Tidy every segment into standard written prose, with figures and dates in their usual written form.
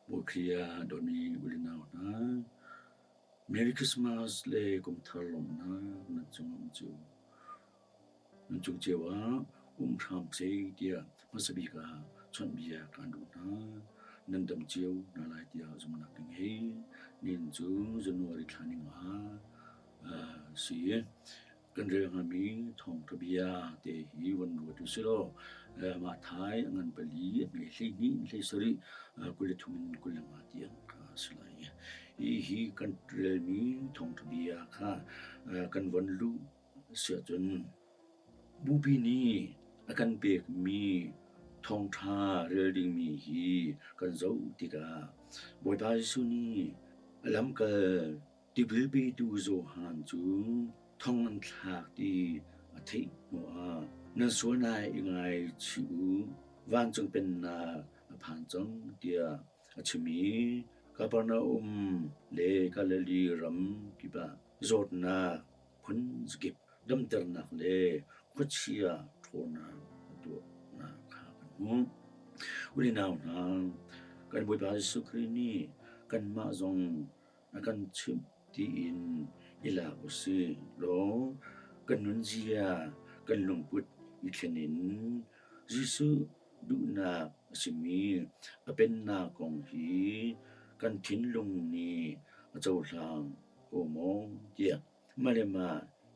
บ่เคลียโดนีอุลินาวนะ Merry Christmas เลกุมทะลมนะนันจงจูนันจงเจวะพรามเจเดียมัสบิกาชวนเบียกันดูนะนันดำเจียวนาลายเดียจมนักเฮนินจูจนวริทานิงหาสีกันเรื่องมีทองทะเบียเตหีวันวัตุสิโลมาท้ายงันปลีในที่นี้ในสริกุลทุมินกุลมาเตียงสลายฮีกันเรื่องมีทองทะเบียค่ะกันวันลุเสียจนบูปีนี้กันเปียกมีทองทาเรือดิงมีฮีกันเจ้าติกาบอยบายสุนีลำกันติบิลบีดูโซฮันจูทองอันทากดีอาทิตย์มัวนั่นส่วนนายยังไงชิววันจงเป็นนาผ่านจงเดียชิมีกาปนาเลกาเลลีรัมกิบะโจดนาพุนสกิบดำเตอร์นักเลคุชิยาโทนาตัวนาขากันอุลินาวนากันบวยบาสุครีนีกันมาจงกันชิมตีอินอิลาอุสิโลกันนุนเจียกันลงพุทอิเทนินจิสุดูนาสิมีเป็นนาของฮีกันทินลงนีเจ้าทางโอมงเดียมาเลมา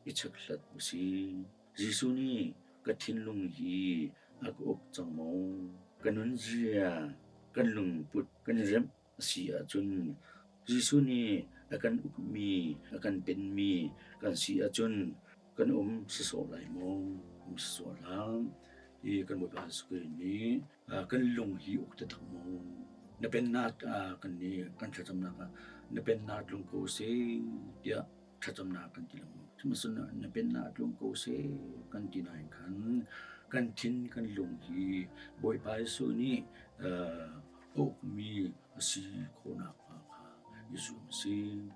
อิชักลัดอุสิจิสุนีกันทินลงฮีอักอกจังมงกันนุนเจียกันลงพุทกันเรมเสียจนจิสุนีakan ukmi akan penmi kan si achun kan siso lai mong siso lang kan mo ba su ni kan lung hi ukta tak mong na pennat kan ni kan thacham na ka na pennat lung ko se ya thacham na kan tilang sumasun na pennat lung ko se kan tinai kan tin kan lung hi boy pai su ni ukmi si khona Yesu Masih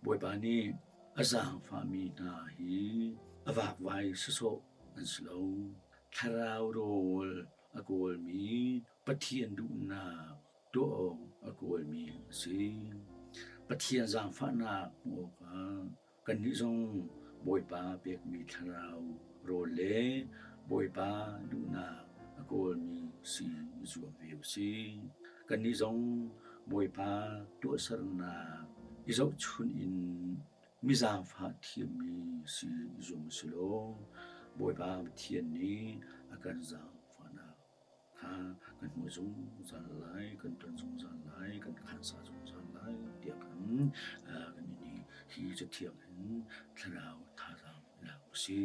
boy bani azang fami na hi avak vai so an slow tharau rol akol mi pathian du na do akol mi si pathian zang fa na mo ka kan ni jong boy pa pek mi tharau rol le boy pa du na akol mi si Yesu veu si kan ni jong boy pa tu sarna izau chun in mizang fa thiam mi si zum silo boy pa thian ni akan zang fa na ha kan mo zum zan lai kan tan zum zan lai kan khan sa zum zan lai dia kan ni hi je thiam hin tharau tha zang la si